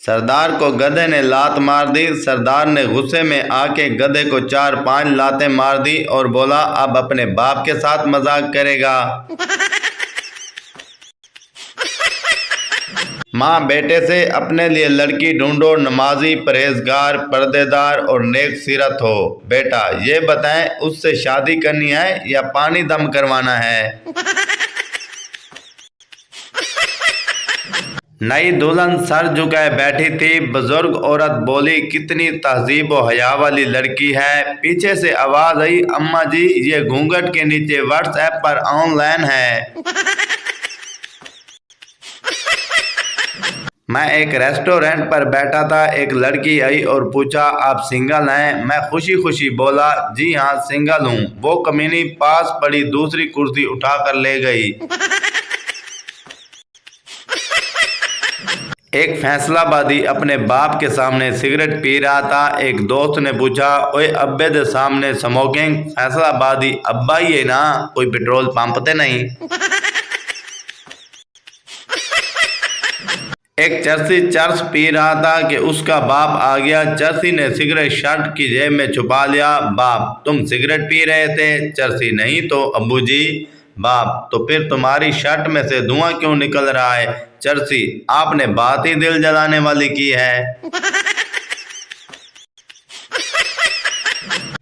सरदार को गधे ने लात मार दी। सरदार ने गुस्से में आके गधे को 4-5 लातें मार दी और बोला, अब अपने बाप के साथ मजाक करेगा। माँ बेटे से अपने लिए लड़की ढूंढो, नमाजी, परहेजगार, पर्देदार और नेक सीरत हो। बेटा ये बताएं, उससे शादी करनी है या पानी दम करवाना है। नई दुल्हन सर झुकाए बैठी थी। बुजुर्ग औरत बोली, कितनी तहजीब व हया वाली लड़की है। पीछे से आवाज आई, अम्मा जी ये घूंघट के नीचे व्हाट्सएप पर ऑनलाइन है। मैं एक रेस्टोरेंट पर बैठा था, एक लड़की आई और पूछा, आप सिंगल हैं? मैं खुशी खुशी बोला, जी हाँ सिंगल हूँ। वो कमीनी पास पड़ी दूसरी कुर्सी उठाकर ले गई। एक फैसलाबादी अपने बाप के सामने सिगरेट पी रहा था। एक दोस्त ने पूछा, ओए अब्बे दे सामने स्मोकिंग? फैसलाबादी, अब्बा ही है ना, कोई पेट्रोल पंप ते नहीं। एक चरसी चरस पी रहा था कि उसका बाप आ गया। चरसी ने सिगरेट शर्ट की जेब में छुपा लिया। बाप, तुम सिगरेट पी रहे थे? चरसी, नहीं तो अब्बू जी। बाप, तो फिर तुम्हारी शर्ट में से धुआं क्यों निकल रहा है? चरसी, आपने बात ही दिल जलाने वाली की है।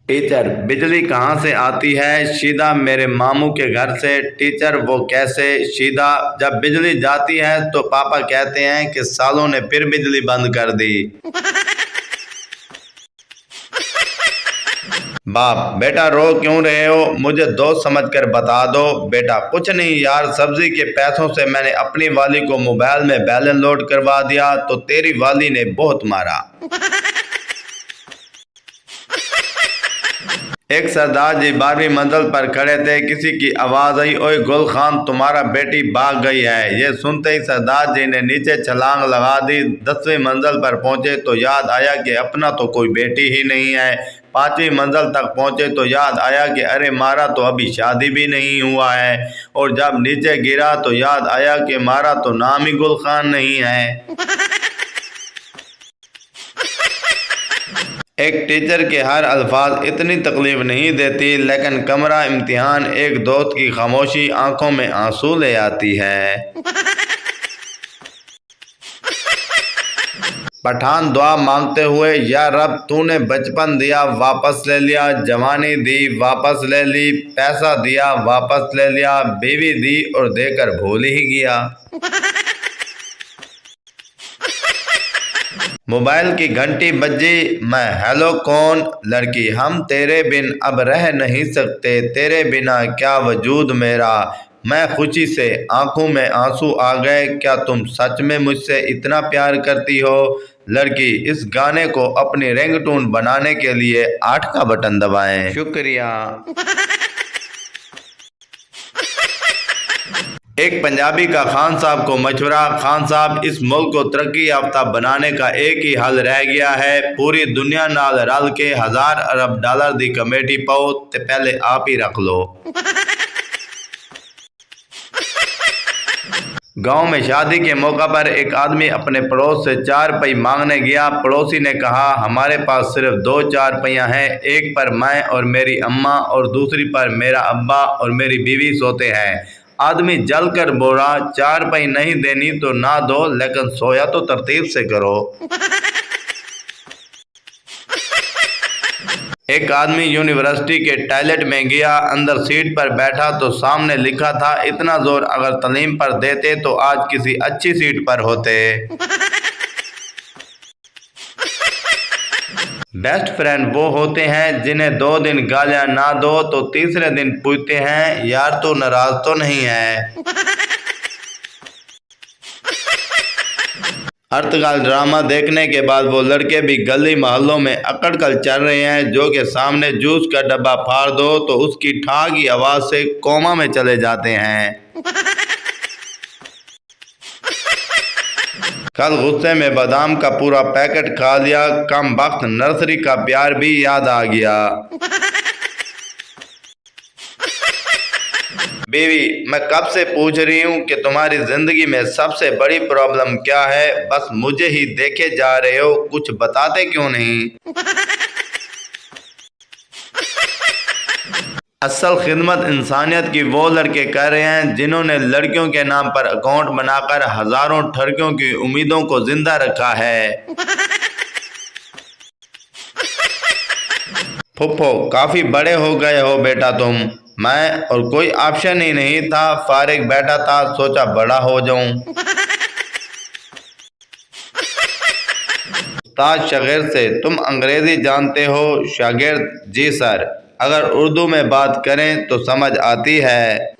टीचर, बिजली कहाँ से आती है? सीधा मेरे मामू के घर से। टीचर, वो कैसे? सीधा, जब बिजली जाती है तो पापा कहते हैं कि सालों ने फिर बिजली बंद कर दी। बाप, बेटा रो क्यों रहे हो? मुझे दोस्त समझकर बता दो। बेटा, कुछ नहीं यार, सब्जी के पैसों से मैंने अपनी वाली को मोबाइल में बैलेंस लोड करवा दिया तो तेरी वाली ने बहुत मारा। एक सरदार जी 12वीं मंजिल पर खड़े थे। किसी की आवाज आई, ओए गुल खान, तुम्हारा बेटी भाग गई है। ये सुनते ही सरदार जी ने नीचे छलांग लगा दी। 10वीं मंजिल पर पहुंचे तो याद आया कि अपना तो कोई बेटी ही नहीं है। 5वीं मंजिल तक पहुंचे तो याद आया कि अरे मारा तो अभी शादी भी नहीं हुआ है। और जब नीचे गिरा तो याद आया कि मारा तो नाम ही गुल खान नहीं है। एक टीचर के हर अल्फाज इतनी तकलीफ नहीं देती, लेकिन कमरा इम्तिहान एक दोस्त की खामोशी आंखों में आंसू ले आती है। पठान दुआ मांगते हुए, या रब तूने बचपन दिया वापस ले लिया, जवानी दी वापस ले ली, पैसा दिया वापस ले लिया, बीवी दी और देकर भूल ही गया। मोबाइल की घंटी बजी। मैं, हेलो कौन? लड़की, हम तेरे बिन अब रह नहीं सकते, तेरे बिना क्या वजूद मेरा। मैं खुशी से आंखों में आंसू आ गए, क्या तुम सच में मुझसे इतना प्यार करती हो? लड़की, इस गाने को अपनी रिंगटोन बनाने के लिए 8 का बटन दबाएं। शुक्रिया। एक पंजाबी का खान साहब को मशवरा, खान साहब इस मुल्क को तरक्की याफ्ता बनाने का एक ही हल रह गया है, पूरी दुनिया नाल रल के 1000 अरब डॉलर दी कमेटी पाओ ते पहले आप ही रख लो। गांव में शादी के मौका पर एक आदमी अपने पड़ोस से 4 पई मांगने गया। पड़ोसी ने कहा, हमारे पास सिर्फ 2 4 हैं, एक पर मैं और मेरी अम्मा और दूसरी पर मेरा अब्बा और मेरी बीवी सोते हैं। आदमी जल कर बोला, 4 पई नहीं देनी तो ना दो, लेकिन सोया तो तरतीब से करो। एक आदमी यूनिवर्सिटी के टॉयलेट में गया, अंदर सीट पर बैठा तो सामने लिखा था, इतना जोर अगर तालीम पर देते तो आज किसी अच्छी सीट पर होते। बेस्ट फ्रेंड वो होते हैं जिन्हें 2 दिन गालियां ना दो तो तीसरे दिन पूछते हैं, यार तू नाराज तो नहीं है। अर्तगाल ड्रामा देखने के बाद वो लड़के भी गली मोहल्लों में अकड़ कर चल रहे हैं, जो कि सामने जूस का डब्बा फाड़ दो तो उसकी ठा की आवाज से कोमा में चले जाते हैं। कल गुस्से में बादाम का पूरा पैकेट खा लिया, कम वक्त नर्सरी का प्यार भी याद आ गया। बीवी, मैं कब से पूछ रही हूँ कि तुम्हारी जिंदगी में सबसे बड़ी प्रॉब्लम क्या है, बस मुझे ही देखे जा रहे हो, कुछ बताते क्यों नहीं। असल खिदमत इंसानियत की वो लड़के कर रहे हैं जिन्होंने लड़कियों के नाम पर अकाउंट बनाकर हजारों ठरकियों की उम्मीदों को जिंदा रखा है। फुफ्फो, काफी बड़े हो गए हो बेटा तुम। मैं और कोई ऑप्शन ही नहीं था, फारिग बैठा था, सोचा बड़ा हो जाऊं। उस्ताद शागिर्द से, तुम अंग्रेजी जानते हो? शागिर्द, जी सर, अगर उर्दू में बात करें तो समझ आती है।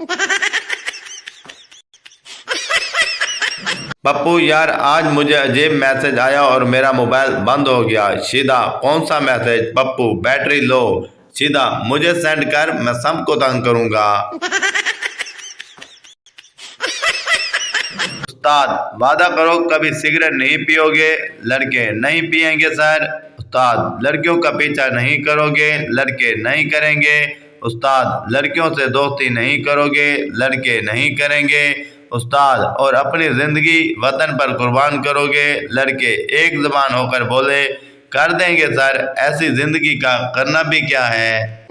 पप्पू यार, आज मुझे अजीब मैसेज आया और मेरा मोबाइल बंद हो गया। सीधा, कौन सा मैसेज? Pappu, battery low. सीधा, मुझे सेंड कर, मैं सबको तंग करूंगा। उस्ताद, वादा करो कभी सिगरेट नहीं पियोगे। लड़के, नहीं पिएंगे सर। उस्ताद, लड़कियों का पीछा नहीं करोगे। लड़के, नहीं करेंगे। उस्ताद, लड़कियों से दोस्ती नहीं करोगे। लड़के, नहीं करेंगे। उस्ताद, और अपनी जिंदगी वतन पर कुर्बान करोगे। लड़के एक जुबान होकर बोले, कर देंगे सर, ऐसी जिंदगी का करना भी क्या है।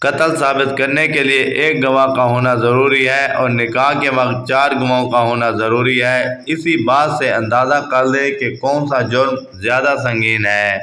कत्ल साबित करने के लिए एक गवाह का होना ज़रूरी है और निकाह के वक्त 4 गवाहों का होना ज़रूरी है। इसी बात से अंदाज़ा कर ले कि कौन सा जुर्म ज़्यादा संगीन है।